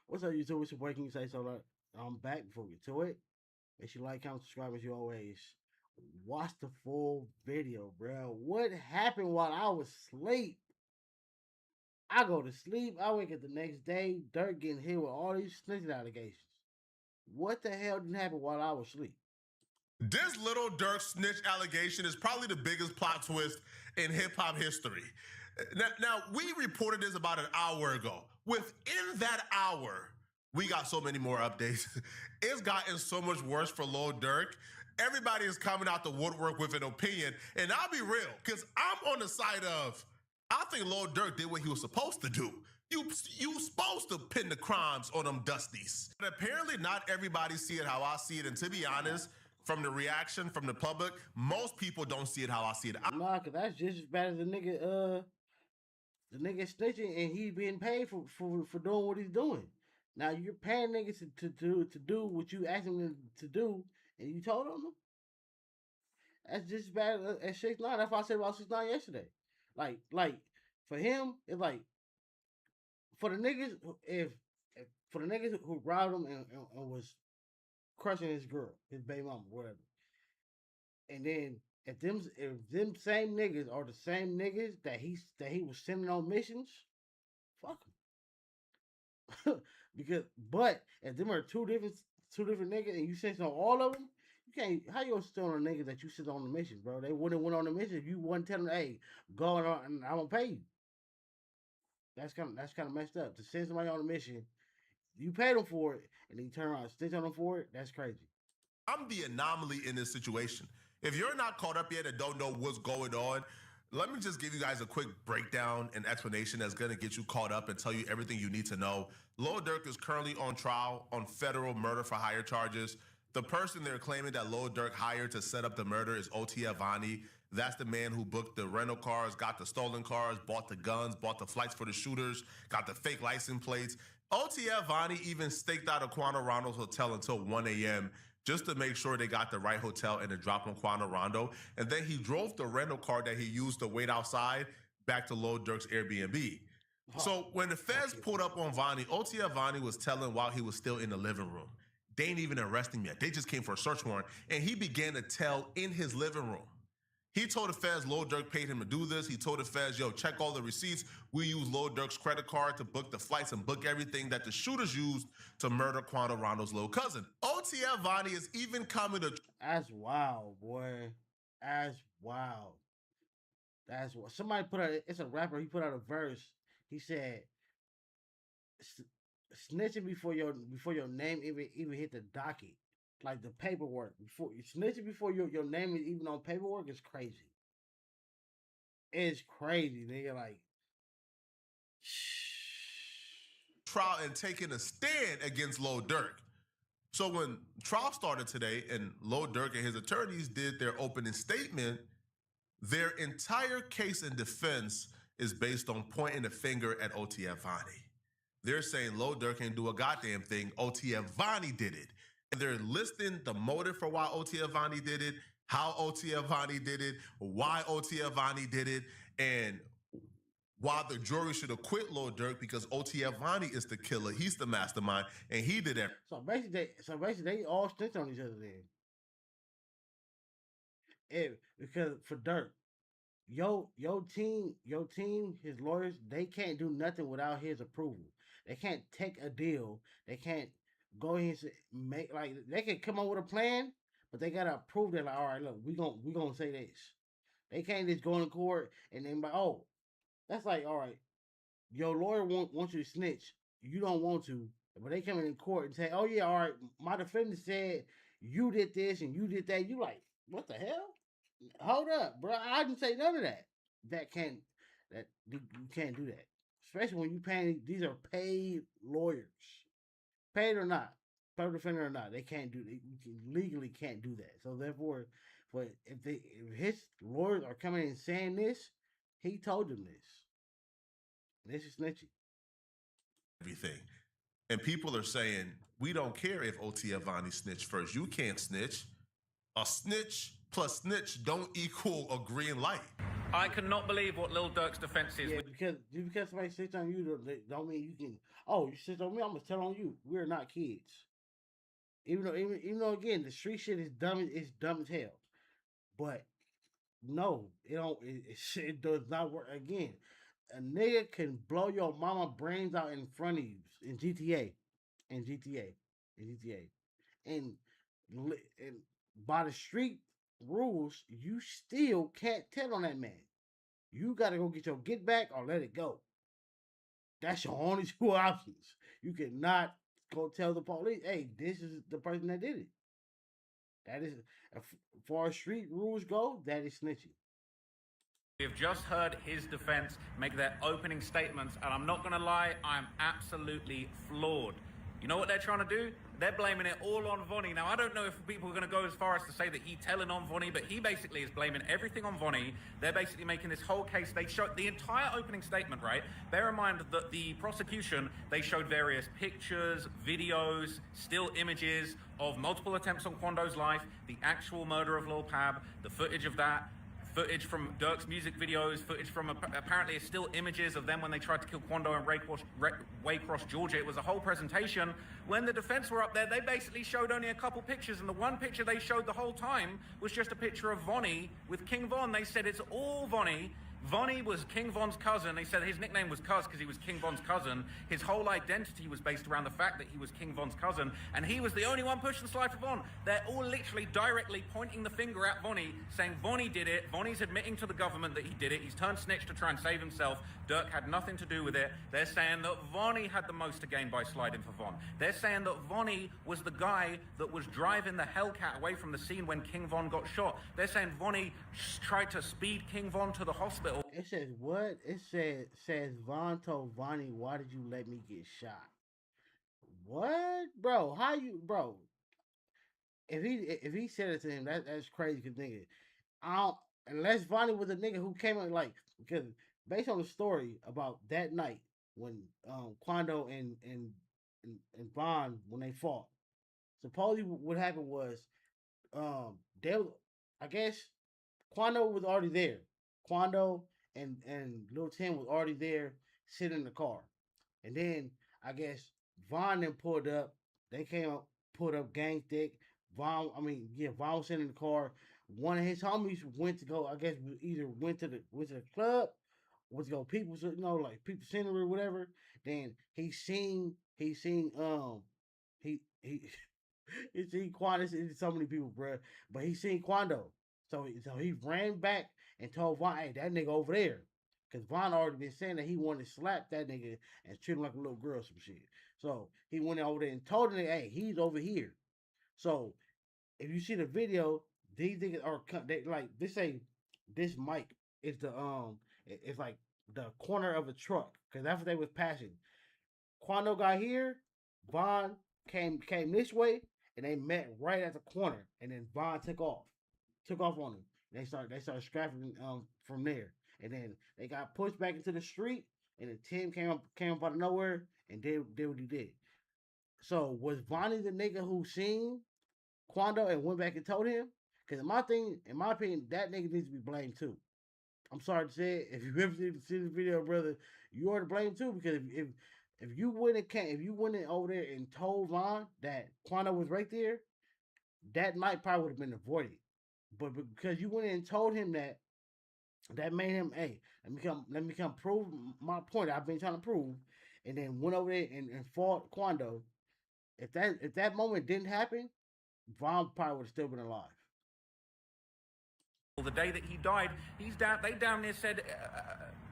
What's up, YouTube? It's your boy. Can you say so? I'm back before we get to it. Make sure you like, comment, subscribe as you always. Watch the full video, bro. What happened while I was asleep? I go to sleep. I wake up the next day. Durk getting hit with all these snitching allegations. What the hell didn't happen while I was asleep? This little Durk snitch allegation is probably the biggest plot twist in hip hop history. Now, we reported this about an hour ago. Within that hour, we got so many more updates. It's gotten so much worse for Lil Durk. Everybody is coming out the woodwork with an opinion. And I'll be real, because I'm on the side of, I think Lil Durk did what he was supposed to do. You supposed to pin the crimes on them dusties. But apparently not everybody see it how I see it. And to be honest, from the reaction from the public, most people don't see it how I see it. Nah, cause that's just as bad as the nigga snitching and he being paid for doing what he's doing. Now you're paying niggas to do what you asked them to do, and you told them. That's just as bad as 6ix9ine. That's what I said about 6ix9ine yesterday. Like for him, it's like for the niggas if for the niggas who robbed him and was crushing his girl, his baby mama, whatever. And then if them same niggas are the same niggas that he was sending on missions, fuck them. Because but if them are two different niggas and you sent on all of them, you can't. How you gonna still on a nigga that you sent on the missions, bro? They wouldn't went on the mission if you wouldn't tell them, hey, go on and I'm gonna pay you. That's kind of messed up. To send somebody on a mission, you pay them for it, and then you turn around and stitch on them for it. That's crazy. I'm the anomaly in this situation. If you're not caught up yet and don't know what's going on, let me just give you guys a quick breakdown and explanation that's going to get you caught up and tell you everything you need to know. Lil Durk is currently on trial on federal murder for hire charges. The person they're claiming that Lil Durk hired to set up the murder is O.T. Avani. That's the man who booked the rental cars, got the stolen cars, bought the guns, bought the flights for the shooters, got the fake license plates. O.T. Avani even staked out a Quano Rondo's hotel until 1 a.m. just to make sure they got the right hotel and to drop on Quano Rondo. And then he drove the rental car that he used to wait outside back to Lil Durk's Airbnb. So when the feds pulled up on Vonnie, O.T. Avani was telling while he was still in the living room. They ain't even arrest him yet. They just came for a search warrant. And he began to tell in his living room. He told the feds Lil Durk paid him to do this. He told the feds, yo, check all the receipts. We use Lil Durk's credit card to book the flights and book everything that the shooters used to murder Quando Rondo's little cousin. O.T. Avani is even coming to... That's wild, boy. That's wild. That's what somebody put out. It's a rapper. He put out a verse. He said, "Snitching before your name even hit the docket, like the paperwork. Before you snitching before your name is even on paperwork is crazy. It's crazy, nigga. Like, trial and taking a stand against Lil Durk. So when trial started today and Lil Durk and his attorneys did their opening statement, their entire case in defense is based on pointing the finger at O.T. Avani. They're saying Lil Durk can't do a goddamn thing. O.T. Avani did it. And they're listing the motive for why O.T. Avani did it, how O.T. Avani did it, why O.T. Avani did it, and why the jury should acquit Lil Durk because O.T. Avani is the killer. He's the mastermind, and he did it. So basically, they all snitch on each other then. Because for Durk, your team, his lawyers, they can't do nothing without his approval. They can't take a deal. They can't go ahead and make they can come up with a plan, but they gotta approve that. Like, all right, look, we gonna say this. They can't just go in court and then like, oh, that's like, all right, your lawyer wants you to snitch. You don't want to, but they come in court and say, oh yeah, all right, my defendant said you did this and you did that. You like, what the hell? Hold up, bro. I didn't say none of that. You can't do that. Especially when you paying. These are paid lawyers, paid or not, public defender or not. They can't do. They legally can't do that. So therefore, but if his lawyers are coming in and saying this, he told them this. This is snitching. Everything. And people are saying, we don't care if O.T. Avani snitched first. You can't snitch. A snitch plus snitch don't equal a green light. I cannot believe what Lil Durk's defense is. Yeah, because just because somebody sits on you don't mean you can. Oh, you sit on me, I'm gonna tell on you. We're not kids. Even though again the street shit is dumb. It's dumb as hell. But no, it don't. It does not work. Again, a nigga can blow your mama brains out in front of you in GTA, in GTA, in GTA, and and by the street rules, you still can't tell on that man. You gotta go get your get back or let it go. That's your only two options. You cannot go tell the police, "Hey, this is the person that did it." That is, as far as street rules go, that is snitching. We've just heard his defense make their opening statements, and I'm not going to lie, I'm absolutely floored. You know what they're trying to do? They're blaming it all on Vonnie. Now, I don't know if people are going to go as far as to say that he telling on Vonnie, but he basically is blaming everything on Vonnie. They're basically making this whole case. They showed the entire opening statement, right? Bear in mind that the prosecution, they showed various pictures, videos, still images of multiple attempts on Quando's life, the actual murder of Lil Pab, the footage of that, footage from Durk's music videos, footage from apparently still images of them when they tried to kill Quando in Waycross, Georgia. It was a whole presentation. When the defense were up there, they basically showed only a couple pictures, and the one picture they showed the whole time was just a picture of Vonnie with King Von. They said it's all Vonnie. Vonnie was King Von's cousin. They said his nickname was Cuz because he was King Von's cousin. His whole identity was based around the fact that he was King Von's cousin, and he was the only one pushing the slide for Von. They're all literally directly pointing the finger at Vonnie, saying Vonnie did it. Vonnie's admitting to the government that he did it. He's turned snitch to try and save himself. Durk had nothing to do with it. They're saying that Vonnie had the most to gain by sliding for Von. They're saying that Vonnie was the guy that was driving the Hellcat away from the scene when King Von got shot. They're saying Vonnie tried to speed King Von to the hospital. It says what? It says Von told Vonnie, "Why did you let me get shot?" What, bro? How you, bro? If he said it to him, that's crazy. Cause nigga, I don't, unless Vonnie was a nigga who came in like, because based on the story about that night when Quando and Von when they fought, supposedly what happened was they, I guess Quando was already there. Quando and Lil Tim was already there sitting in the car. And then I guess Von then pulled up. They came up, pulled up gang stick. Von was sitting in the car. One of his homies went to go, I guess either went to the club, was to go people, like people center or whatever. Then he seen he he seen Quando. It's so many people, bro. But he seen Quando. So he ran back and told Von, "Hey, that nigga over there." Because Von already been saying that he wanted to slap that nigga and treat him like a little girl, some shit. So he went over there and told him, "Hey, he's over here." So if you see the video, these niggas are like they say this mic is it's like the corner of a truck because that's what they was passing. Quando got here, Von came this way, and they met right at the corner, and then Von took off on him. They started scrapping from there, and then they got pushed back into the street, and then Tim came up out of nowhere and did what he did. So was Vonnie the nigga who seen Quando and went back and told him? Because in my opinion, that nigga needs to be blamed too. I'm sorry to say it. If you ever see this video, brother, you are to blame too. Because if you went in over there and told Von that Quando was right there, that night probably would have been avoided. But because you went in and told him that made him, hey, let me come prove my point I've been trying to prove, and then went over there and fought Quando. If that moment didn't happen, Von probably would have still been alive. The day that he died, they down there said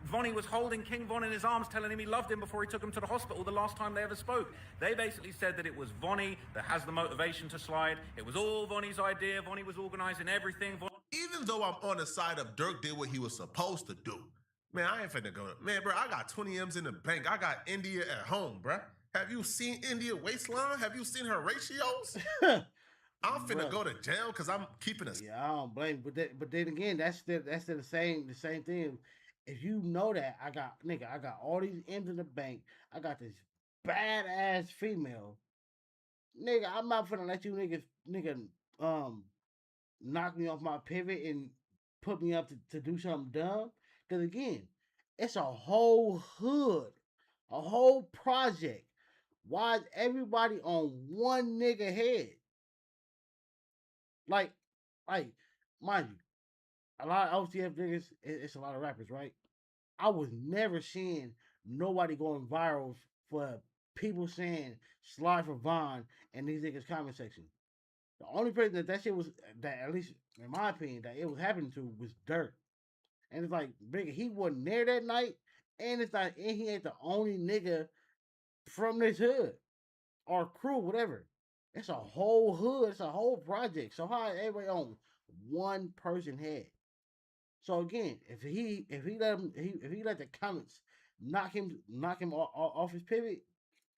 Vonnie was holding King Von in his arms, telling him he loved him before he took him to the hospital the last time they ever spoke. They basically said that it was Vonnie that has the motivation to slide. It was all Vonnie's idea. Vonnie was organizing everything. Even though I'm on the side of Durk did what he was supposed to do, man, I ain't finna go. Man, bro, I got 20 M's in the bank. I got India at home, bro. Have you seen India waistline? Have you seen her ratios? I'm finna go to jail because I'm keeping us. Yeah, I don't blame. But then again, that's still the same thing. If you know that I got all these M's in the bank. I got this badass female. Nigga, I'm not finna let you nigga knock me off my pivot and put me up to do something dumb. Because again, it's a whole hood, a whole project. Why is everybody on one nigga head? Like, like, mind you, a lot of OTF niggas, it's a lot of rappers, right? I was never seeing nobody going viral for people saying slide for Vaughn and these niggas comment section. The only person that shit was, that at least in my opinion, that it was happening to was Durk. And it's like, nigga, he wasn't there that night, and it's like, and he ain't the only nigga from this hood or crew, whatever. It's a whole hood, it's a whole project. So how everybody on one person head? So again, if he let the comments knock him off his pivot,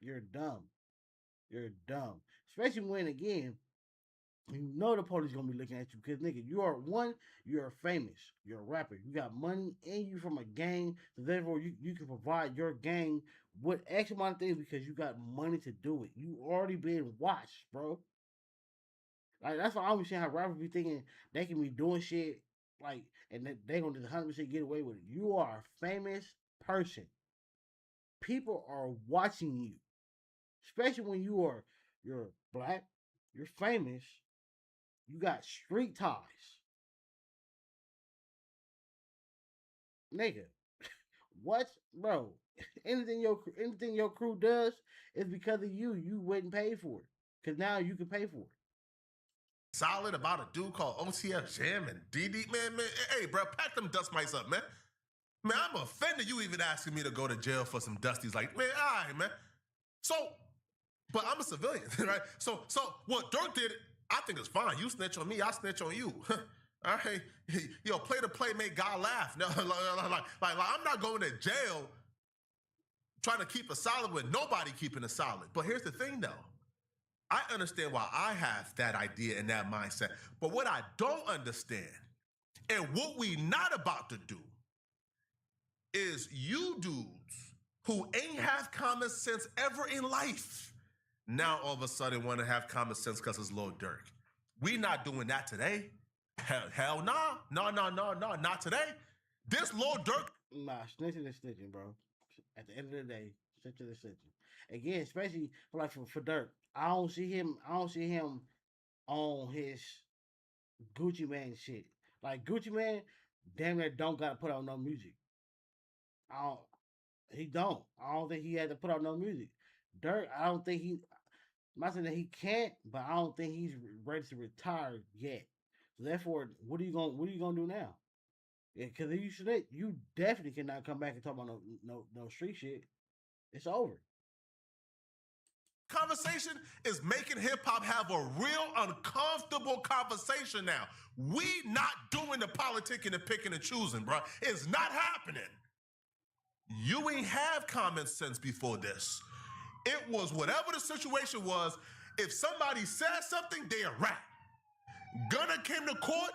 you're dumb. You're dumb. Especially when again you know the police gonna be looking at you because nigga, you're famous, you're a rapper, you got money, and you from a gang, so therefore you can provide your gang with X amount of things because you got money to do it. You already been watched, bro. Like that's why I always saying how rappers be thinking they can be doing shit like and they gonna just 100% get away with it. You are a famous person. People are watching you, especially when you're black, you're famous, you got street ties, nigga. What, bro? Anything your crew does is because of you. You wouldn't pay for it because now you can pay for it. Solid about a dude called OTF Jam and DD. Man, hey, bro, pack them dust mites up, man. Man, I'm offended you even asking me to go to jail for some dusties. Like, man, all right, man. So, but I'm a civilian, right? So what Durk did, I think it's fine. You snitch on me, I snitch on you. All right, yo, play the play, make God laugh. No, like, I'm not going to jail trying to keep a solid with nobody keeping a solid. But here's the thing, though. I understand why I have that idea and that mindset. But what I don't understand and what we not about to do is you dudes who ain't have common sense ever in life now all of a sudden want to have common sense because it's Lil Durk. We not doing that today. Hell nah. No, not today. This Lil Durk. Nah, snitching is snitching, bro. At the end of the day, snitching is snitching. Again, especially for Durk. I don't see him on his Gucci Man shit. Like Gucci Man, damn near don't gotta put out no music. I don't he don't. I don't think he had to put out no music. Durk, I don't think he I'm not saying that he can't, but I don't think he's ready to retire yet. So therefore, what are you gonna do now? Because if you snitch, you definitely cannot come back and talk about no street shit. It's over. Conversation is making hip hop have a real uncomfortable conversation now. We not doing the politicking and picking and choosing, bro. It's not happening. You ain't have common sense before this. It was whatever the situation was. If somebody said something, they a rat. Gunna came to court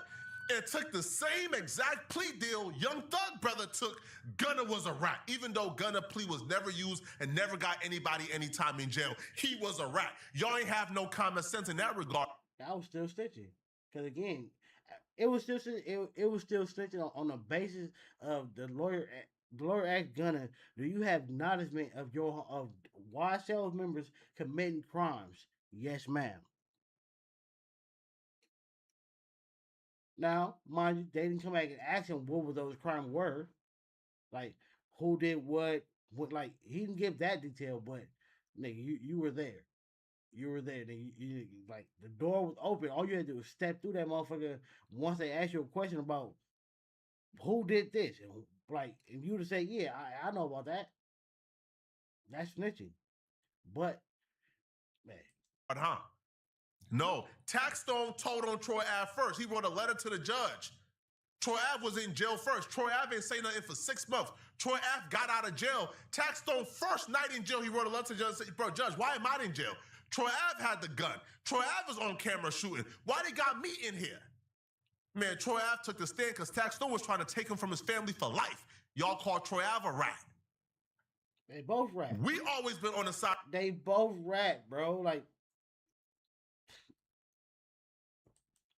and took the same exact plea deal Young Thug brother took. Gunna was a rat. Even though Gunna plea was never used and never got anybody any time in jail, he was a rat. Y'all ain't have no common sense in that regard. I was still stitching. Because again, it was still snitching on the basis of the lawyer asked Gunna, do you have acknowledgement of YSL members committing crimes? Yes, ma'am. Now, mind you, they didn't come back and ask him what those crimes were. Like who did what like he didn't give that detail, but nigga, you were there. You were there. Then you like the door was open. All you had to do was step through that motherfucker once they asked you a question about who did this. And like if you would say, yeah, I know about that. That's snitching. But man. Huh? No, Taxstone told on Troy Ave first. He wrote a letter to the judge. Troy Ave was in jail first. Troy Ave ain't say nothing for 6 months. Troy Ave got out of jail. Taxstone first night in jail, he wrote a letter to the judge and said, bro, judge, why am I in jail? Troy Ave had the gun. Troy Ave was on camera shooting. Why they got me in here? Man, Troy Ave took the stand because Taxstone was trying to take him from his family for life. Y'all called Troy Ave a rat. They both rat. We always been on the side. They both rat, bro. Like,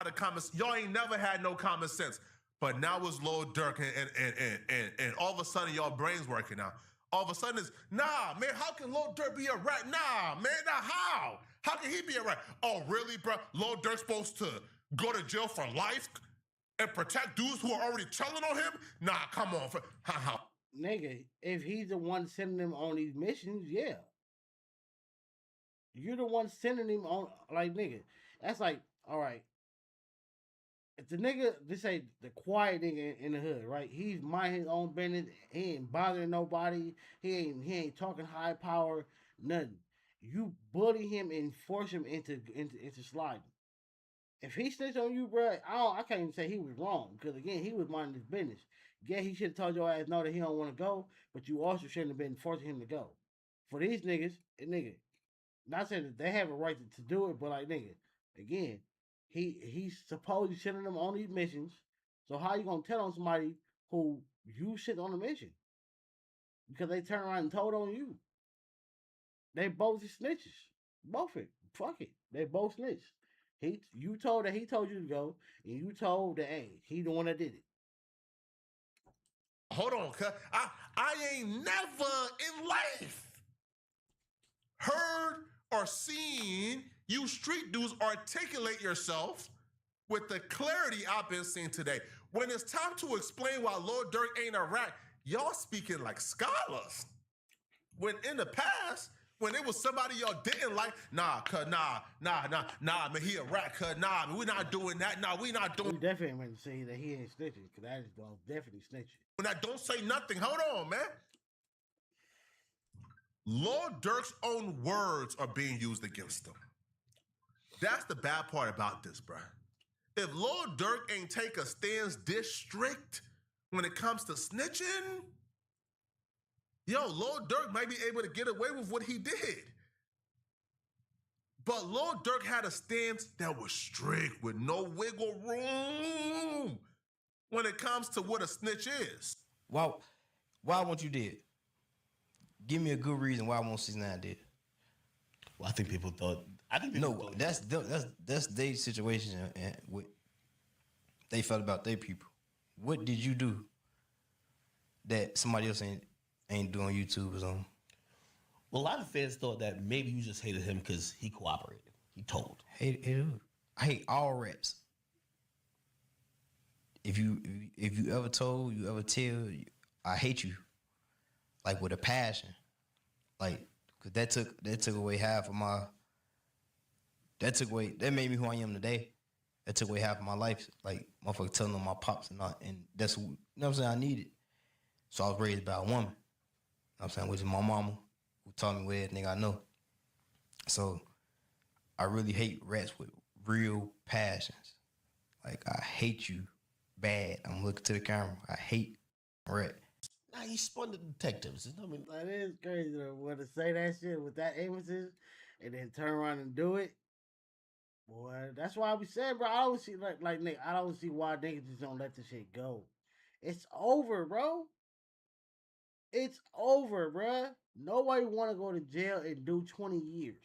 the comments, y'all ain't never had no common sense. But now it's Lil Durk and all of a sudden y'all brains working now. All of a sudden it's, nah, man, how can Lil Durk be a rat? Nah, man, nah, how? How can he be a rat? Oh, really, bro? Lil Durk's supposed to go to jail for life and protect dudes who are already telling on him? Nah, come on. How? Nigga, if he's the one sending them on these missions, yeah. You're the one sending him on, like, nigga. That's like, all right. If the nigga, this ain't the quiet nigga in the hood, right? He's mind his own business. He ain't bothering nobody. He ain't talking high power, nothing. You bully him and force him into sliding. If he snitched on you, bro, I can't even say he was wrong because again, he was minding his business. Yeah, he should have told your ass no that he don't want to go, but you also shouldn't have been forcing him to go. For these niggas, nigga, not saying that they have a right to do it, but like nigga, again, he's supposedly sending them on these missions. So how you gonna tell on somebody who you sent on a mission because they turn around and told on you? They both snitches, both it. Fuck it, they both snitched. You told that he told you to go, and you told that hey, he the one that did it. Hold on, cuz I ain't never in life heard or seen you street dudes articulate yourself with the clarity I've been seeing today. When it's time to explain why Lil Durk ain't a rat, y'all speaking like scholars. When in the past, when it was somebody y'all didn't like, nah, man, he a rat, nah, man, we not doing that, nah, we not doing. We definitely went to say that he ain't snitching, because that is definitely snitching. When I don't say nothing, hold on, man. Lord Durk's own words are being used against him. That's the bad part about this, bro. If Lord Durk ain't take a stance this strict when it comes to snitching, yo, Lord Durk might be able to get away with what he did. But Lord Durk had a stance that was strict with no wiggle room when it comes to what a snitch is. Why won't you did? Give me a good reason why I won't 6ix9ine did. Well, I think people thought. That's their situation and what they felt about their people. What did you do that somebody else ain't doing YouTube or something? Well, a lot of fans thought that maybe you just hated him because he cooperated. He told. I hate all raps. If you ever told, you ever tell, I hate you, like with a passion, like because that took away half of my. That made me who I am today. That took away half of my life. Like motherfucker telling on my pops and that's you know what I'm saying. I needed. So I was raised by a woman. You know what I'm saying, which is my mama, who taught me everything I know. So I really hate rats with real passions. Like I hate you bad. I'm looking to the camera. I hate rat. Nah, he spun the detectives. I mean, That is crazy though. When to say that shit with that emphasis and then turn around and do it. Boy, that's why we said, bro. I don't see like Nick. I don't see why niggas just don't let this shit go. It's over, bro. It's over, bro. Nobody want to go to jail and do 20 years.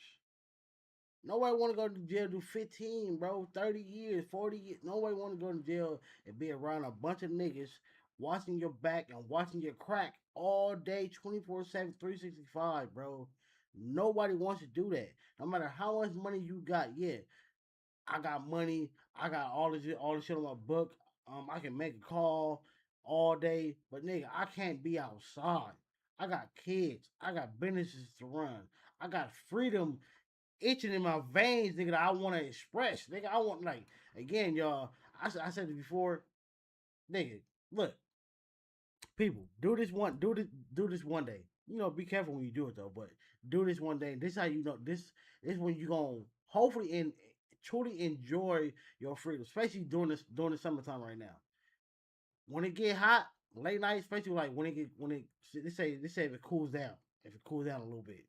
Nobody want to go to jail and do 15, bro. 30 years, 40 years. Nobody want to go to jail and be around a bunch of niggas watching your back and watching your crack all day, 24/7, 365, bro. Nobody wants to do that. No matter how much money you got, yeah. I got money. I got all this shit on my book. I can make a call all day, but nigga, I can't be outside. I got kids. I got businesses to run. I got freedom itching in my veins, nigga, that I want to express. Nigga, I want like again, y'all. I said it before, nigga. Look, people, do this one day. You know, be careful when you do it though, but do this one day. This is how you know this when you gonna hopefully truly enjoy your freedom, especially during the summertime right now. When it get hot, late night, especially like when they say if it cools down, a little bit,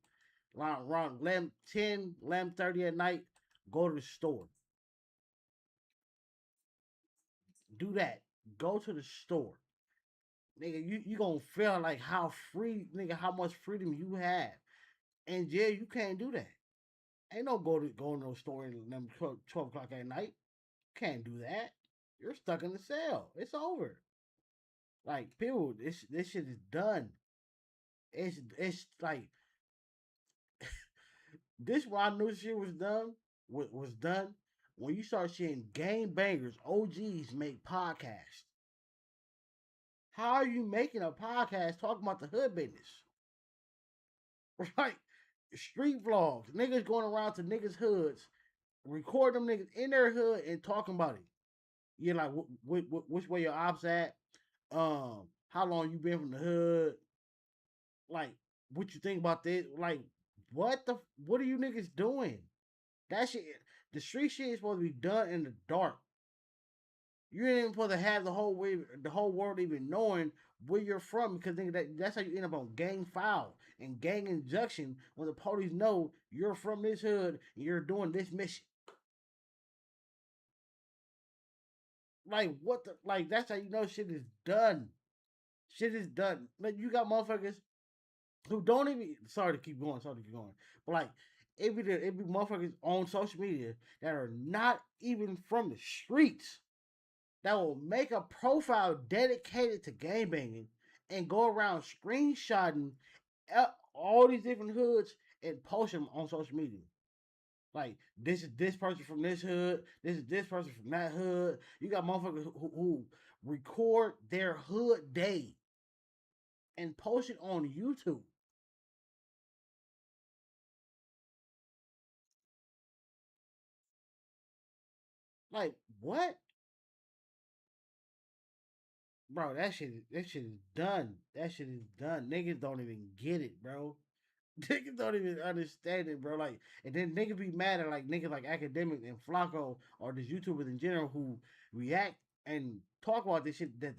around 11:10, 11:30 at night, go to the store. Do that. Go to the store, nigga. You gonna feel like how much freedom you have. And yeah, you can't do that. Ain't no go to no store in 12 o'clock at night. Can't do that. you're stuck in the cell. It's over. Like people, this shit is done. It's like this. Why I knew shit was done. Was done when you start seeing game bangers, OGs make podcasts. How are you making a podcast talking about the hood business? Right? Street vlogs, niggas going around to niggas hoods, record them niggas in their hood and talking about it. You're like, which way your ops at? How long you been from the hood? Like, what you think about this? Like, what are you niggas doing? That shit, the street shit is supposed to be done in the dark. You ain't even supposed to have the whole world even knowing where you're from because that's how you end up on gang file and gang injection when the police know you're from this hood and you're doing this mission. Like what the like that's how you know shit is done. Shit is done. Like you got motherfuckers who don't even sorry to keep going. But like it be motherfuckers on social media that are not even from the streets that will make a profile dedicated to game banging and go around screenshotting all these different hoods and post them on social media. Like this is this person from this hood, this is this person from that hood. You got motherfuckers who record their hood day and post it on YouTube. Like what? Bro, that shit is done. That shit is done. Niggas don't even get it, bro. Niggas don't even understand it, bro. Like, and then niggas be mad at like niggas like Academic and Flacco or these YouTubers in general who react and talk about this shit that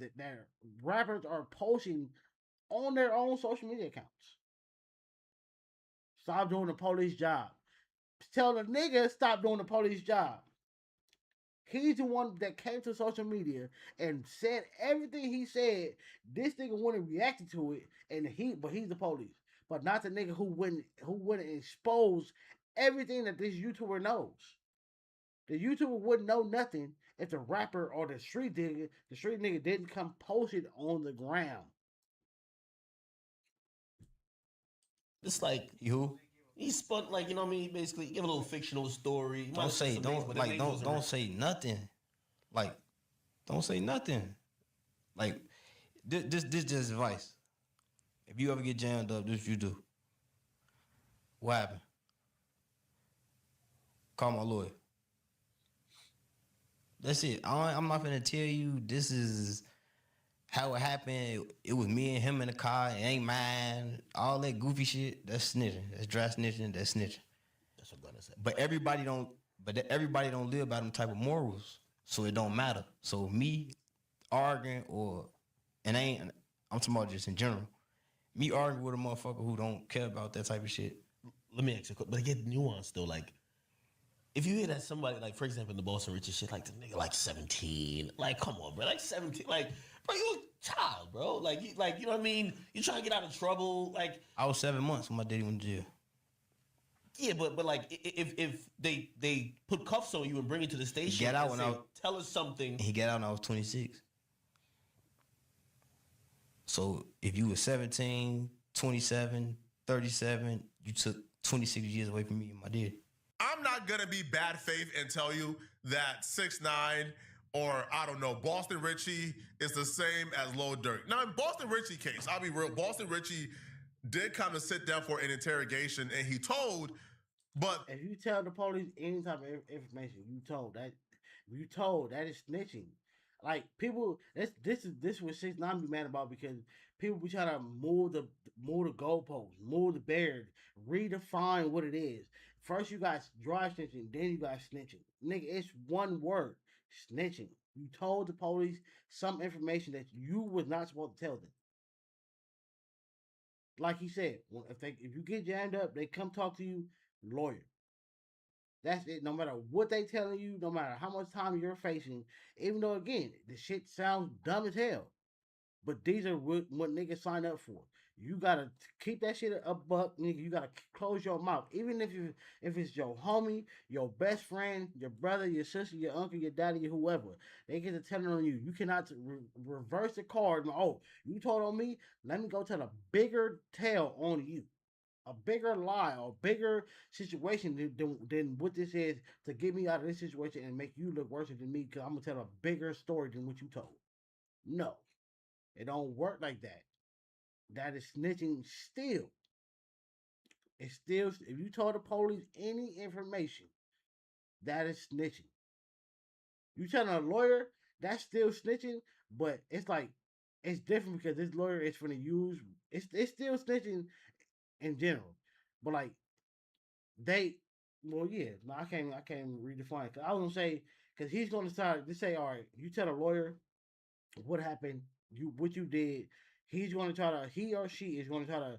rappers are posting on their own social media accounts. Stop doing the police job. Tell the nigga stop doing the police job. He's the one that came to social media and said everything he said. This nigga wouldn't react to it, and he's the police, but not the nigga who wouldn't expose everything that this YouTuber knows. The YouTuber wouldn't know nothing if the rapper or the street nigga didn't come post it on the ground. It's like You he spun like you know what I mean. Basically, give a little fictional story. He might don't have said say some things, don't but like them names don't wasn't say nothing. Like don't say nothing. Like this just advice. If you ever get jammed up, this you do. What happened? Call my lawyer. That's it. I'm not gonna tell you this is how it happened. It was me and him in the car. It ain't mine. All that goofy shit. That's snitching. That's dry snitching. That's snitching. That's what I'm gonna say. But everybody don't. But everybody don't live by them type of morals. So it don't matter. So me arguing and I'm talking about just in general. Me arguing with a motherfucker who don't care about that type of shit. Let me ask you a question. But get nuance though. Like, if you hear that somebody, like, for example, in the Boston Richard shit, like, the nigga, like, 17. Like, come on, bro. Like, 17. Like, bro, you a child, bro. Like, you know what I mean? You trying to get out of trouble. Like, I was 7 months when my daddy went to jail. yeah, but like, if they put cuffs on you and bring you to the station Get out and when say, tell us something. He got out when I was 26. So if you were 17, 27, 37, you took 26 years away from me and my dad. I'm not gonna be bad faith and tell you that 6ix9ine or I don't know, Boston Richie is the same as Lil Durk. Now in Boston Richie case, I'll be real, Boston Richie did come and sit down for an interrogation and he told, but If you tell the police any type of information, you told that is snitching. Like people, this what 6ix9ine be mad about because people be trying to move the goalposts, move the barrier, redefine what it is. First you got dry snitching, then you got snitching. Nigga, it's one word, snitching. You told the police some information that you was not supposed to tell them. Like he said, if you get jammed up, they come talk to you, lawyer. That's it. No matter what they telling you, no matter how much time you're facing, even though again the shit sounds dumb as hell, but these are what niggas sign up for. You gotta keep that shit a buck, nigga. You gotta close your mouth, even if it's your homie, your best friend, your brother, your sister, your uncle, your daddy, whoever. They get to tell it on you. You cannot reverse the card. Oh, you told on me. Let me go tell a bigger tale on you, a bigger lie, or bigger situation than what this is to get me out of this situation and make you look worse than me. Because I'm gonna tell a bigger story than what you told. No, it don't work like that. That is snitching still. It's still, if you told the police any information, that is snitching. You telling a lawyer, that's still snitching, but it's like, it's different because this lawyer is going to use, it's still snitching in general. But like, they, well, yeah, no, I can't redefine it. Cause I was going to say, because he's going to start to say, all right, you tell a lawyer what happened, what you did, he's going to try to, he or she is going to try to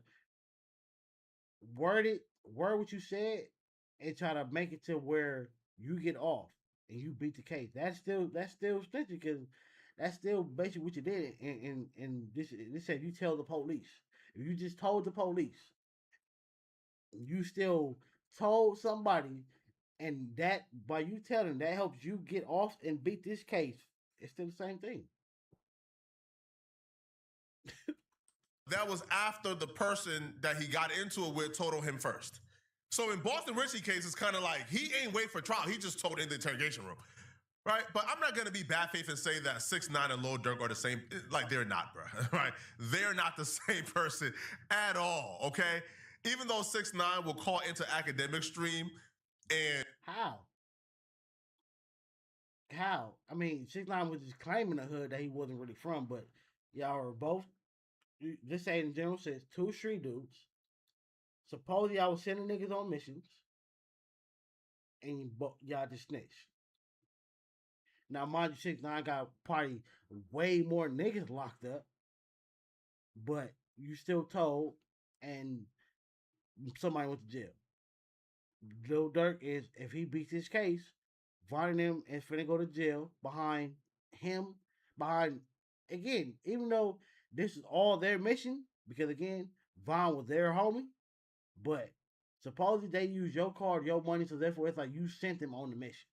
word it, word what you said, and try to make it to where you get off and you beat the case. That's still snitching because that's still basically what you did. And this said you tell the police. If you just told the police, you still told somebody, and that by you telling that helps you get off and beat this case. It's still the same thing. That was after the person that he got into it with told him first. So in Boston Richie case, it's kind of like he ain't wait for trial. He just told in the interrogation room. Right? But I'm not going to be bad faith and say that 6ix9ine and Lil Durk are the same. Like, they're not, bro. Right? They're not the same person at all, okay? Even though 6ix9ine will call into academic stream and... How? I mean, 6ix9ine was just claiming the hood that he wasn't really from, but y'all are both, this say in general says, two street dudes. Supposedly I was sending niggas on missions, and y'all just snitched. Now, mind you, 6ix9ine got probably way more niggas locked up, but you still told, and somebody went to jail. Lil Durk is, if he beats his case, Von and him is finna go to jail behind him, behind, again, even though this is all their mission, because again, Von was their homie, but supposedly they use your card, your money, so therefore it's like you sent them on the mission.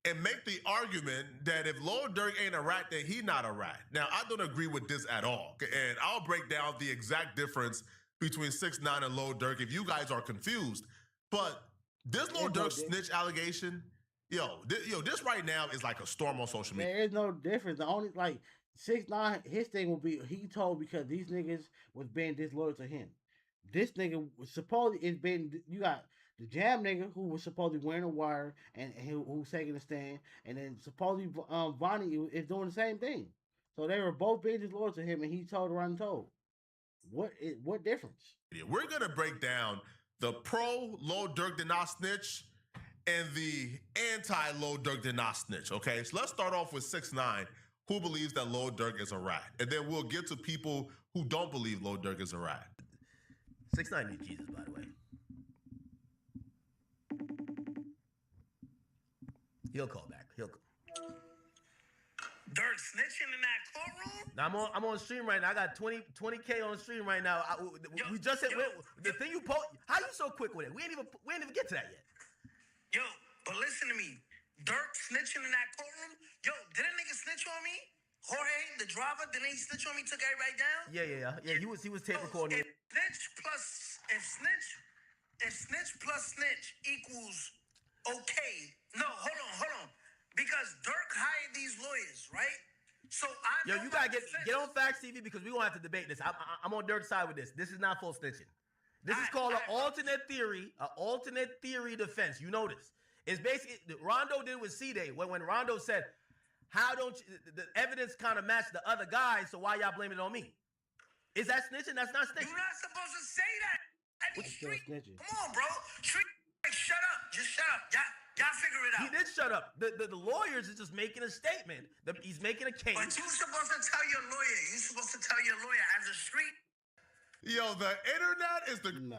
And make the argument that if Lil Durk ain't a rat, then he not a rat. Now, I don't agree with this at all. And I'll break down the exact difference between 6ix9ine and Lil Durk if you guys are confused. But this Lil Durk snitch allegation, this right now is like a storm on social media. There is no difference. The only, like, 6ix9ine, his thing will be, he told because these niggas was being disloyal to him. This nigga was supposedly, it's been, you got the Jam nigga who was supposedly wearing a wire and who was taking a stand, and then supposedly Vonnie is doing the same thing. So they were both being disloyal to him, and he told around and told. What difference? We're gonna break down the pro Lil Durk did not snitch and the anti Lil Durk did not snitch. Okay, so let's start off with 6ix9ine, who believes that Lil Durk is a rat, and then we'll get to people who don't believe Lil Durk is a rat. 6ix9ine need Jesus, by the way. He'll call back. He'll call. Durk snitching in that courtroom? Now I'm on stream right now. I got 20K on stream right now. We just said the thing you post. How you so quick with it? We ain't even get to that yet. Yo, but listen to me. Durk snitching in that courtroom? Yo, did a nigga snitch on me? Jorge, the driver, didn't he snitch on me? Took everybody down? Yeah. He was tape recording. If snitch plus snitch equals okay. No, hold on. Because Durk hired these lawyers, right? So you gotta get on Facts TV because we're gonna have to debate this. I'm on Durk's side with this. This is not full snitching. This is called an alternate theory defense. You know this. It's basically Rondo did with C-Day when Rondo said, "How don't you, the evidence kind of match the other guys? So why y'all blaming it on me?" Is that snitching? That's not snitching. You're not supposed to say that. Snitching. Come on, bro. Street, shut up. Just shut up. Y'all figure it out. He did shut up. The lawyers is just making a statement. He's making a case. But you're supposed to tell your lawyer. You're supposed to tell your lawyer as a street. Yo, the internet is the... Nah.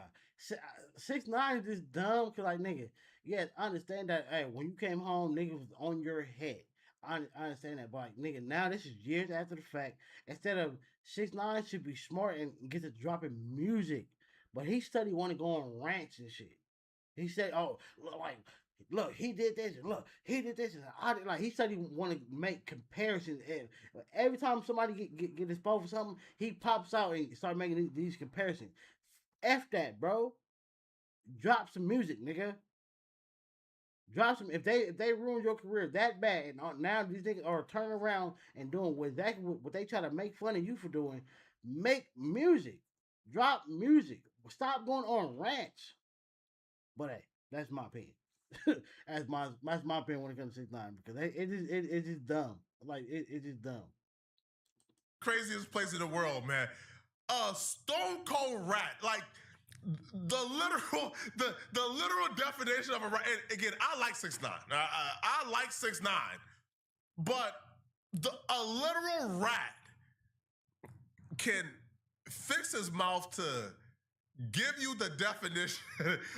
6ix9ine is just dumb because, like, nigga, yes, I understand that, hey, when you came home, niggas was on your head. I understand that, but like, nigga, now this is years after the fact. Instead of 6ix9ine should be smart and get to dropping music, but he study want to go on rants and shit. He said, "Oh, look, he did this, and look, he did this, and I did." Like he said, he want to make comparisons, and every time somebody get exposed for something, he pops out and start making these comparisons. F that, bro. Drop some music, nigga. Drop some. If they ruin your career that bad, and now these niggas are turning around and doing exactly what they try to make fun of you for doing, make music. Drop music. Stop going on rants. But hey, that's my opinion. that's my opinion when it comes to 6ix9ine because it's just dumb. Like it's just dumb. Craziest place in the world, man. Stone cold rat. Like the literal definition of a rat. And again, I like 6ix9ine. I like 6ix9ine, but a literal rat can fix his mouth to give you the definition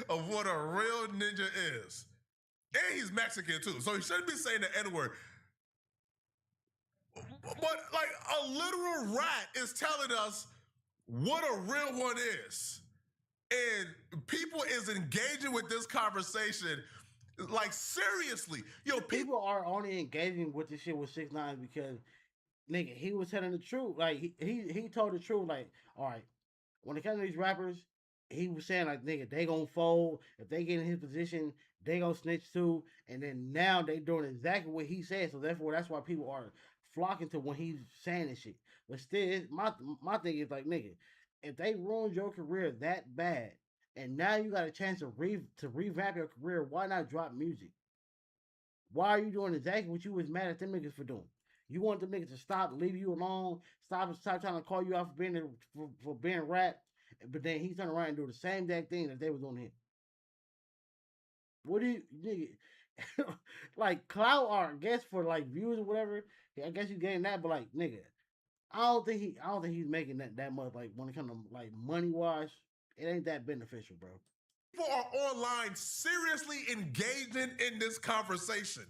of what a real ninja is. And he's Mexican too, so he shouldn't be saying the N-word. But like a literal rat is telling us what a real one is. And people is engaging with this conversation like seriously. Yo, People are only engaging with this shit with 6ix9ine because nigga, he was telling the truth. Like he told the truth. Like, all right, when it comes to these rappers, he was saying like, nigga, they gonna fold if they get in his position. They gonna snitch too, and then now they doing exactly what he said. So therefore, that's why people are flocking to when he's saying this shit. But still, my thing is like, nigga, if they ruined your career that bad, and now you got a chance to revamp your career, why not drop music? Why are you doing exactly what you was mad at them niggas for doing? You want them niggas to stop, leave you alone, stop trying to call you out for being rap, but then he turn around and do the same damn thing that they was on him. What do you nigga like clout art? I guess for like views or whatever. I guess you getting that, but like nigga, I don't think he's making that much. Like when it comes to like money wise, it ain't that beneficial, bro. People are online seriously engaging in this conversation.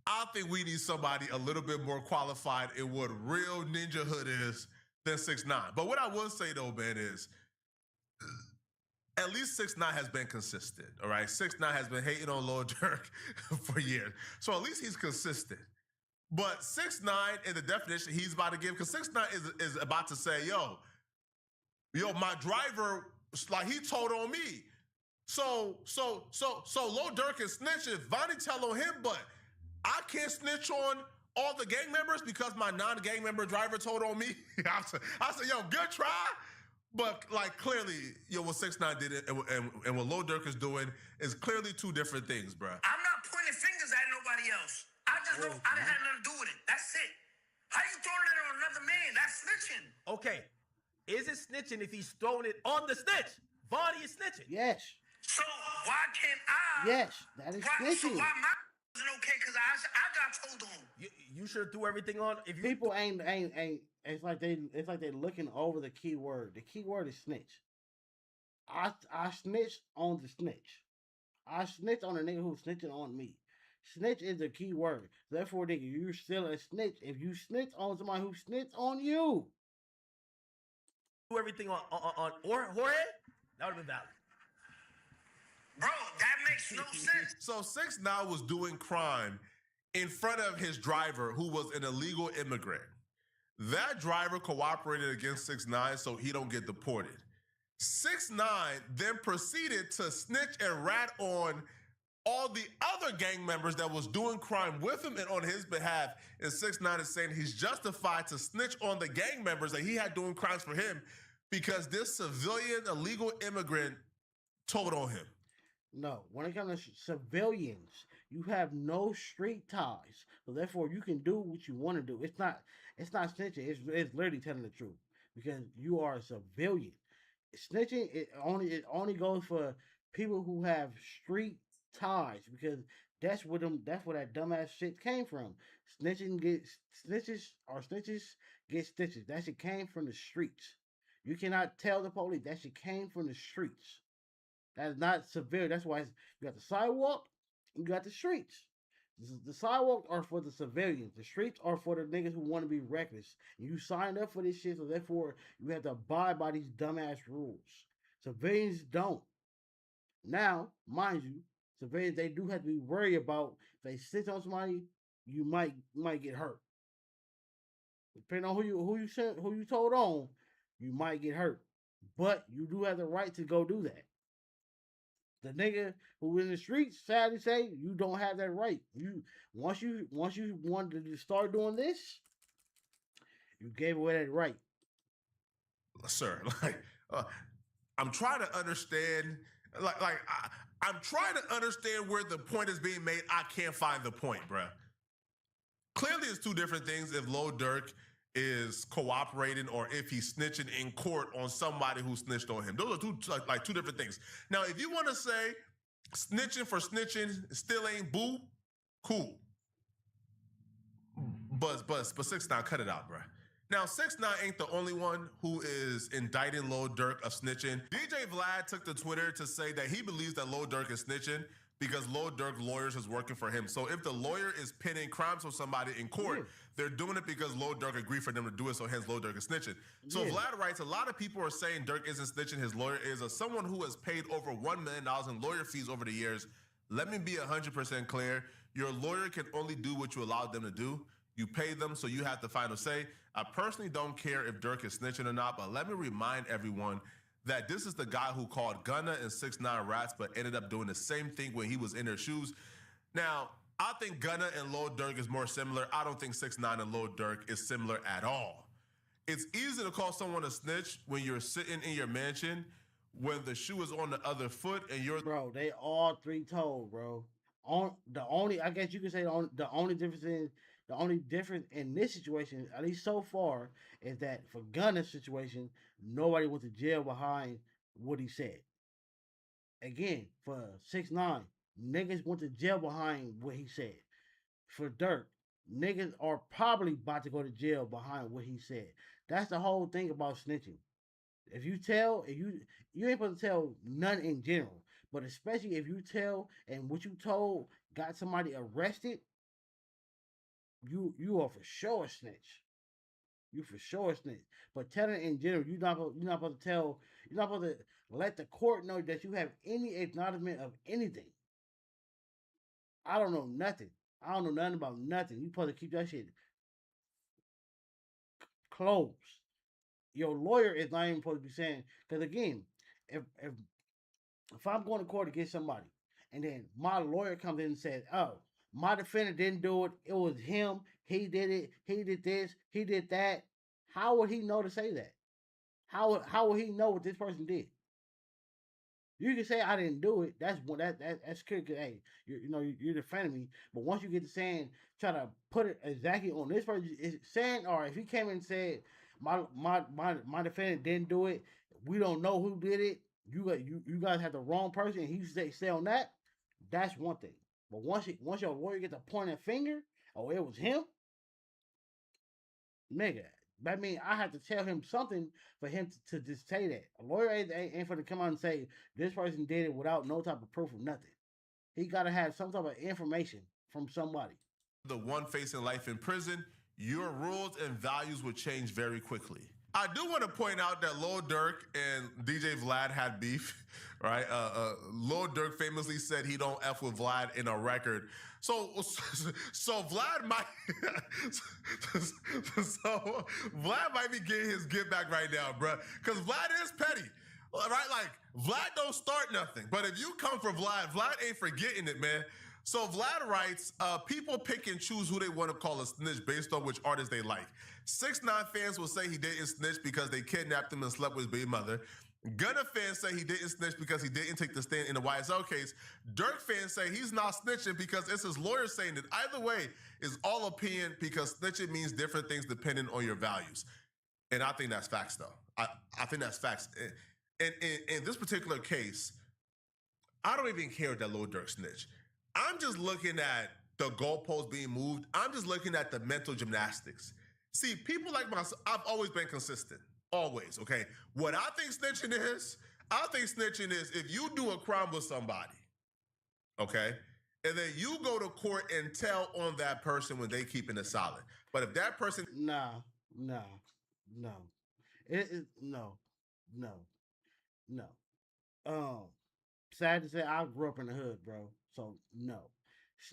I think we need somebody a little bit more qualified in what real ninjahood is than 6ix9ine. But what I will say though, man, is at least 6ix9ine has been consistent. All right, 6ix9ine has been hating on Lil Durk for years, so at least he's consistent. But 6ix9ine in the definition he's about to give, because 6ix9ine is about to say, yo, my driver, like he told on me. So Lil Durk can snitch if Vonnie tell on him, but I can't snitch on all the gang members because my non-gang member driver told on me. I said, yo, good try. But like clearly, what 6ix9ine did and what Lil Durk is doing is clearly two different things, bro. I'm not pointing fingers at nobody else. I just know I didn't have nothing to do with it. That's it. How you throwing it on another man? That's snitching. Okay, is it snitching if he's throwing it on the snitch? Vonnie is snitching. Yes. So why can't I? Yes, that is snitching. So why my wasn't okay? Because I got told on. You should do everything on. If you People ain't. It's like they looking over the key word. The key word is snitch. I snitch on the snitch. I snitch on a nigga who's snitching on me. Snitch is the key word. Therefore, nigga, you're still a snitch if you snitch on somebody who snitched on you. do everything on Jorge, that would have been valid. Bro, that makes no sense. So 6ix9ine was doing crime in front of his driver, who was an illegal immigrant. That driver cooperated against 6ix9ine so he don't get deported. 6ix9ine then proceeded to snitch and rat on all the other gang members that was doing crime with him and on his behalf. And 6ix9ine is saying he's justified to snitch on the gang members that he had doing crimes for him because this civilian illegal immigrant told on him. No, when it comes to civilians, you have no street ties, so therefore you can do what you want to do. It's not snitching. It's literally telling the truth because you are a civilian. Snitching it only goes for people who have street ties because that's where that dumbass shit came from. Snitches get stitches. That shit came from the streets. You cannot tell the police that shit came from the streets. That is not severe. That's why you got the sidewalk, you got the streets. The sidewalks are for the civilians. The streets are for the niggas who want to be reckless. And you signed up for this shit, so therefore you have to abide by these dumbass rules. Civilians don't. Now, mind you, civilians they do have to be worried about if they sit on somebody, you might get hurt. Depending on who you told on, you might get hurt. But you do have the right to go do that. The nigga who in the streets, sadly say, you don't have that right. Once you wanted to start doing this, you gave away that right. Sir, I'm trying to understand, I'm trying to understand where the point is being made. I can't find the point, bruh. Clearly, it's two different things if Lil Durk is cooperating or if he's snitching in court on somebody who snitched on him. Those are two different things. Now, if you want to say snitching for snitching still ain't boo, cool. But 6ix9ine, cut it out, bruh. Now, 6ix9ine ain't the only one who is indicting Lil Durk of snitching. DJ Vlad took to Twitter to say that he believes that Lil Durk is snitching because Lil Durk lawyers is working for him. So if the lawyer is pinning crimes on somebody in court, they're doing it because Lil Durk agreed for them to do it, so hence Lil Durk is snitching. So Vlad writes, a lot of people are saying Durk isn't snitching, his lawyer is. As someone who has paid over $1 million in lawyer fees over the years, let me be 100% clear. Your lawyer can only do what you allowed them to do. You pay them, so you have the final say. I personally don't care if Durk is snitching or not, but let me remind everyone that this is the guy who called Gunna and 6ix9ine rats, but ended up doing the same thing when he was in their shoes. Now, I think Gunna and Lil Durk is more similar. I don't think 6ix9ine and Lil Durk is similar at all. It's easy to call someone a snitch when you're sitting in your mansion, when the shoe is on the other foot, and you're... Bro, they all three told, bro. I guess you could say the only difference in this situation, at least so far, is that for Gunna's situation, nobody went to jail behind what he said. Again, for 6ix9ine, niggas went to jail behind what he said. For Durk, niggas are probably about to go to jail behind what he said. That's the whole thing about snitching. If you ain't supposed to tell none in general, but especially if you tell and what you told got somebody arrested, you are for sure a snitch. You for sure a snitch. But telling in general, you're not supposed to let the court know that you have any acknowledgement of anything. I don't know nothing. I don't know nothing about nothing. You supposed to keep that shit closed. Your lawyer is not even supposed to be saying, because again, if I'm going to court against somebody, and then my lawyer comes in and says, "Oh, my defendant didn't do it. It was him. He did it. He did this. He did that." How would he know to say that? How would he know what this person did? You can say I didn't do it. That's good. Hey, you're defending me. But once you get to saying, try to put it exactly on this person, is saying, or if he came and said my defendant didn't do it, we don't know who did it. You guys have the wrong person. And he say on that. That's one thing. But once your lawyer gets a pointing finger, oh, it was him, nigga. That means I have to tell him something for him to just say that. A lawyer ain't for to come out and say this person did it without no type of proof or nothing. He got to have some type of information from somebody. The one facing life in prison, your rules and values would change very quickly. I do want to point out that Lil Durk and DJ Vlad had beef, right? Lil Durk famously said he don't F with Vlad in a record. So Vlad might, so Vlad might be getting his get back right now, bro. Because Vlad is petty, right? Like Vlad don't start nothing, but if you come for Vlad ain't forgetting it, man. So Vlad writes, people pick and choose who they want to call a snitch based on which artist they like. 6ix9ine fans will say he didn't snitch because they kidnapped him and slept with his baby mother. Gunna fans say he didn't snitch because he didn't take the stand in the YSL case. Durk fans say he's not snitching because it's his lawyer saying it. Either way, it's all opinion because snitching means different things depending on your values. And I think that's facts, though. I think that's facts. And in this particular case, I don't even care that Lil Durk snitch. I'm just looking at the goalposts being moved. I'm just looking at the mental gymnastics. See, people like myself, I've always been consistent. Always, okay? What I think snitching is if you do a crime with somebody, okay, and then you go to court and tell on that person when they keeping it solid. But if that person Nah, nah, no. It is no, no, no. Um, sad to say, I grew up in the hood, bro. So no,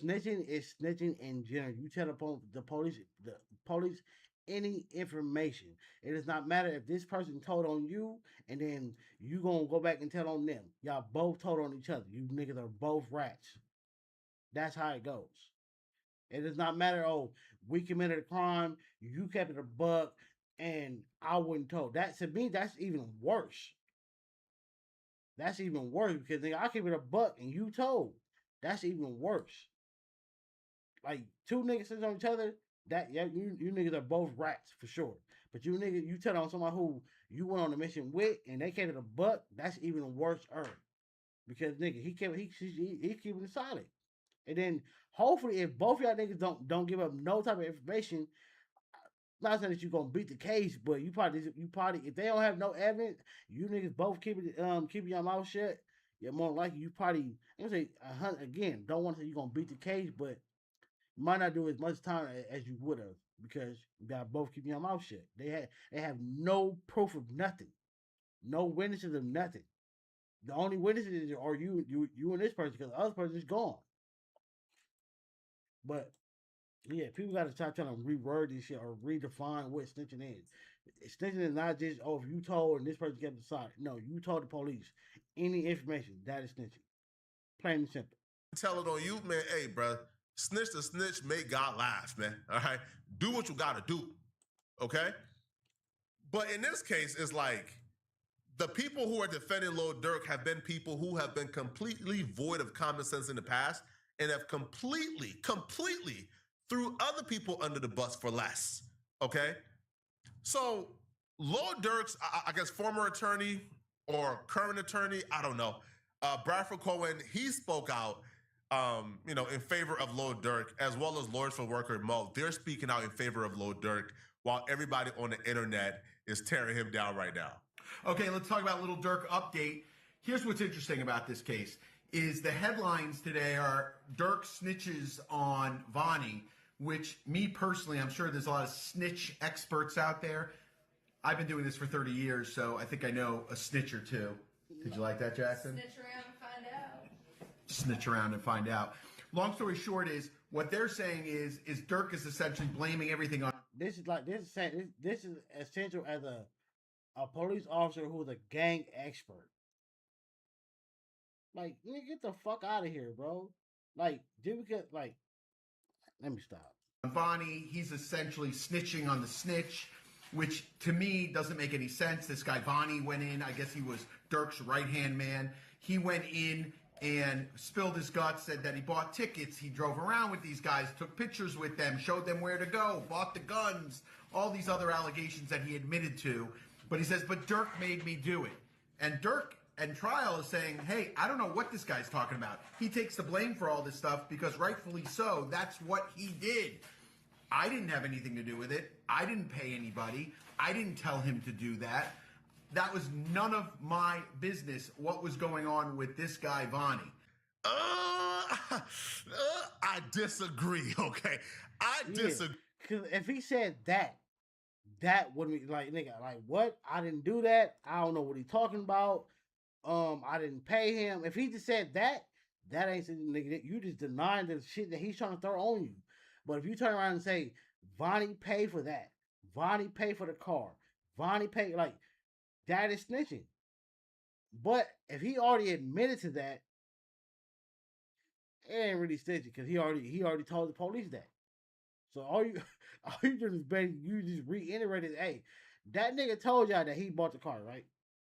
snitching is snitching in general. You tell the police any information. It does not matter if this person told on you, and then you gonna go back and tell on them. Y'all both told on each other. You niggas are both rats. That's how it goes. It does not matter. Oh, we committed a crime. You kept it a buck, and I wasn't told. That to me, that's even worse. That's even worse because nigga, I keep it a buck and you told. That's even worse. Like two niggas sitting on each other. That yeah, you niggas are both rats for sure. But you niggas, you tell on someone who you went on a mission with and they kept it a buck. That's even worse. Because nigga, he keeping it solid. And then hopefully, if both y'all niggas don't give up no type of information, not saying that you gonna beat the case, but you probably if they don't have no evidence, you niggas both keeping your mouth shut. Yeah, more likely you probably I'm gonna say again. Don't want to say you gonna beat the case, but you might not do as much time as you would have because you got both keeping your mouth shut. They have no proof of nothing, no witnesses of nothing. The only witnesses are you and this person because the other person is gone. But yeah, people got to stop trying to reword this shit or redefine what snitching is. Snitching is not just if you told and this person kept it silent. No, you told the police any information. That is snitching. Plain and simple. tell it on you, man, hey, bro, snitch to snitch, make God laugh, man. All right, do what you gotta do, okay? But in this case, it's like the people who are defending Lil Durk have been people who have been completely void of common sense in the past and have completely threw other people under the bus for less. Okay? So Lil Durk's, I guess, former attorney or current attorney, I don't know, Bradford Cohen, he spoke out, in favor of Lil Durk, as well as Lawyers for Worker Mo. They're speaking out in favor of Lil Durk, while everybody on the internet is tearing him down right now. Okay, let's talk about Little Durk update. Here's what's interesting about this case is the headlines today are Durk snitches on Vonnie, which me personally, I'm sure there's a lot of snitch experts out there. I've been doing this for 30 years, so I think I know a snitch or two. Did you like that, Jackson? Snitch around and find out. Snitch around and find out. Long story short is, what they're saying is Durk is essentially blaming everything on... This is essential as a police officer who's a gang expert. Like, nigga, get the fuck out of here, bro. Like, just because, like, let me stop. Vonnie, he's essentially snitching on the snitch, which to me doesn't make any sense. This guy Vonnie went in, I guess he was Durk's right-hand man. He went in and spilled his guts, said that he bought tickets, he drove around with these guys, took pictures with them, showed them where to go, bought the guns, all these other allegations that he admitted to. But he says, but Durk made me do it. And Durk and trial is saying, hey, I don't know what this guy's talking about. He takes the blame for all this stuff because rightfully so, that's what he did. I didn't have anything to do with it. I didn't pay anybody. I didn't tell him to do that. That was none of my business what was going on with this guy, Vonnie. I disagree, okay? I disagree. Because if he said that wouldn't be like, nigga, like what? I didn't do that. I don't know what he's talking about. I didn't pay him. If he just said that ain't nigga. You just denying the shit that he's trying to throw on you. But if you turn around and say Vonnie paid for that, Vonnie paid for the car, Vonnie paid, like, that is snitching. But if he already admitted to that, it ain't really snitching because he already told the police that. So all you do is you just reiterated, hey, that nigga told y'all that he bought the car, right?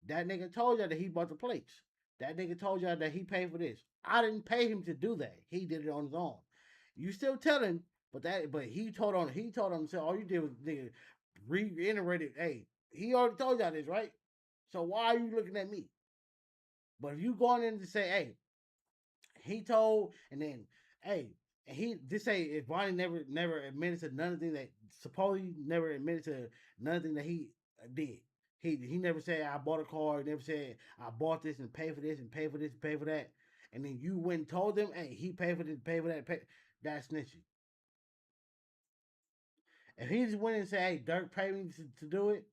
That nigga told y'all that he bought the plates. That nigga told y'all that he paid for this. I didn't pay him to do that. He did it on his own. You still telling, but he told on himself. All you did was nigga reiterated, hey, he already told y'all this, right? So why are you looking at me? But if you going in to say, hey, he told, and then, hey, and he just say if Vonnie never admitted to none of the things that supposedly never admitted to none of the things that he did. He never said I bought a car. He never said I bought this and paid for this and paid for this and paid for that. and then you went and told them, hey, he paid for this, pay for that, that's snitching. If he just went and said, hey, Durk paid me to do it,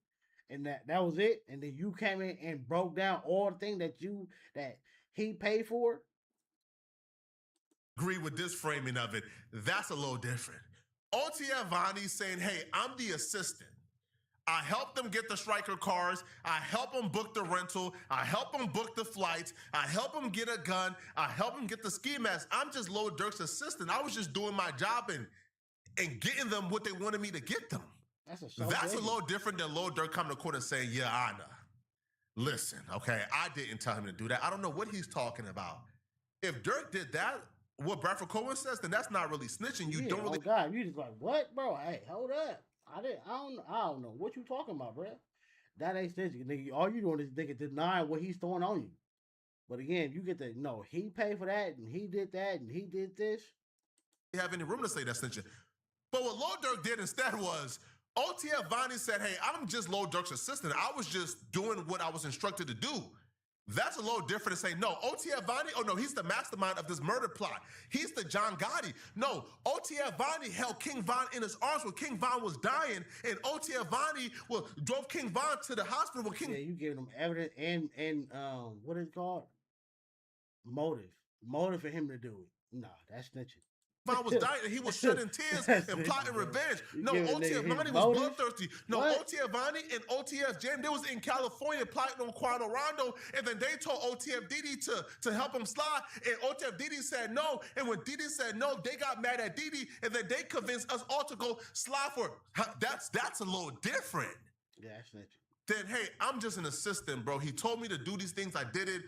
and that was it, and then you came in and broke down all the things that he paid for. Agree with this framing of it. That's a little different. OTF Vonnie saying, hey, I'm the assistant. I help them get the striker cars. I help them book the rental. I help them book the flights. I help them get a gun. I help them get the ski mask. I'm just Lil Durk's assistant. I was just doing my job and getting them what they wanted me to get them. That's a little different than Lil Durk coming to court and saying, yeah, Anna, listen, okay, I didn't tell him to do that. I don't know what he's talking about. If Durk did that, what Bradford Cohen says, then that's not really snitching. You don't really. Oh God, you just like what, bro? Hey, hold up. I don't know what you talking about, bro. That ain't snitching, nigga. All you doing is nigga denying what he's throwing on you. But again, you get to no, he paid for that and he did that and he did this. You have any room to say that's snitching? But what Lil Durk did instead was OTF Vonnie said, hey, I'm just Lil Durk's assistant. I was just doing what I was instructed to do. That's a little different to say, no, OTF Vonnie, oh no, he's the mastermind of this murder plot. He's the John Gotti. No, OTF Vonnie held King Von in his arms when King Von was dying, and OTF Vonnie drove King Von to the hospital when King... Yeah, you giving him evidence and what is it called? Motive for him to do it. Nah, that's snitching. Von was dying and he was shedding tears and plotting revenge. No, OTF Vonnie was bloodthirsty. No, OTF Vonnie and OTF James, they was in California plotting on Quano Rondo, and then they told OTF Didi to help him slide, and OTF Didi said no, and when Didi said no, they got mad at Didi, and then they convinced us all to go slide for it. That's a little different. Yeah, that's snitching. Then, hey, I'm just an assistant, bro. He told me to do these things. I did it.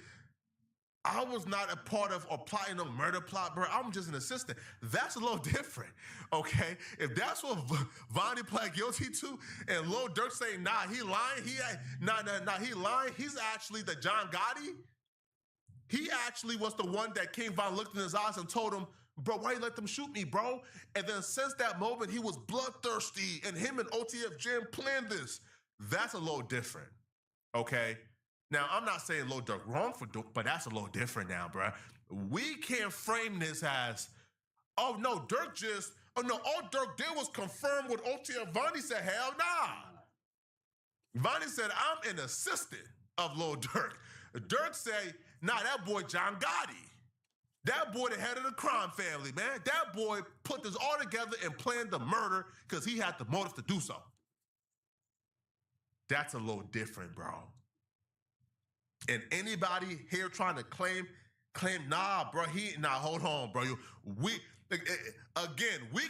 I was not a part of or plotting a murder plot, bro. I'm just an assistant. That's a little different, okay? If that's what Vonnie pled guilty to, and Lil Durk saying, nah, he lying, he lying. He's actually the John Gotti. He actually was the one that King Von looked in his eyes and told him, bro, why you let them shoot me, bro? And then since that moment, he was bloodthirsty, and him and OTF Jim planned this. That's a little different, okay? Now, I'm not saying Lil Durk wrong but that's a little different now, bro. We can't frame this as, oh no, Durk all Durk did was confirm what OTF Vonnie said. Hell nah. Vonnie said, I'm an assistant of Lil Durk. Durk say, nah, that boy John Gotti. That boy the head of the crime family, man. That boy put this all together and planned the murder because he had the motive to do so. That's a little different, bro. And anybody here trying to claim, nah, bro, hold on, bro. We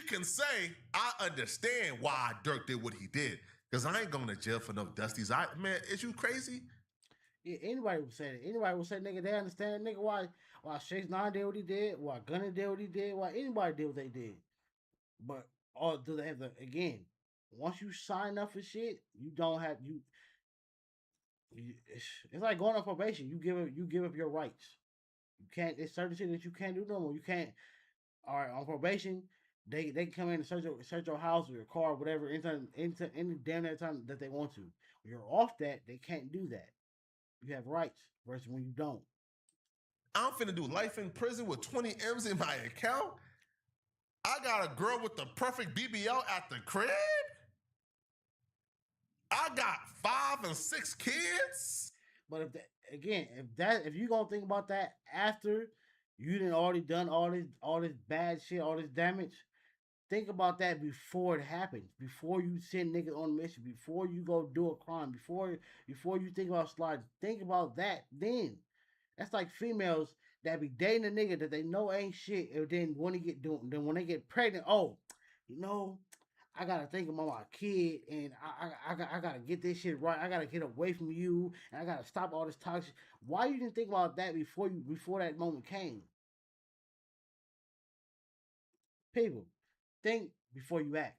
can say, I understand why Durk did what he did, because I ain't going to jail for no dusties. Man, is you crazy? Yeah, anybody would say that. Anybody would say, nigga, they understand, nigga, why 6ix9ine did what he did, why Gunna did what he did, why anybody did what they did. But, or do they have to, again, once you sign up for shit, you don't have, it's like going on probation. You give up your rights. You can't. There's certain shit that you can't do no more. You can't. All right, on probation, they can come in and search your house or your car, or whatever, any damn that time that they want to. When you're off that, they can't do that. You have rights versus when you don't. I'm finna do life in prison with 20 M's in my account. I got a girl with the perfect BBL at the crib. I got 5 and 6 kids. But if you gonna think about that after you done already done all this bad shit, all this damage, think about that before it happens. Before you send niggas on a mission, before you go do a crime, before you think about sliding, think about that then. That's like females that be dating a nigga that they know ain't shit, and then when they get pregnant, I gotta think about my kid, and I gotta get this shit right. I gotta get away from you, and I gotta stop all this toxic. Why you didn't think about that before that moment came? People, think before you act.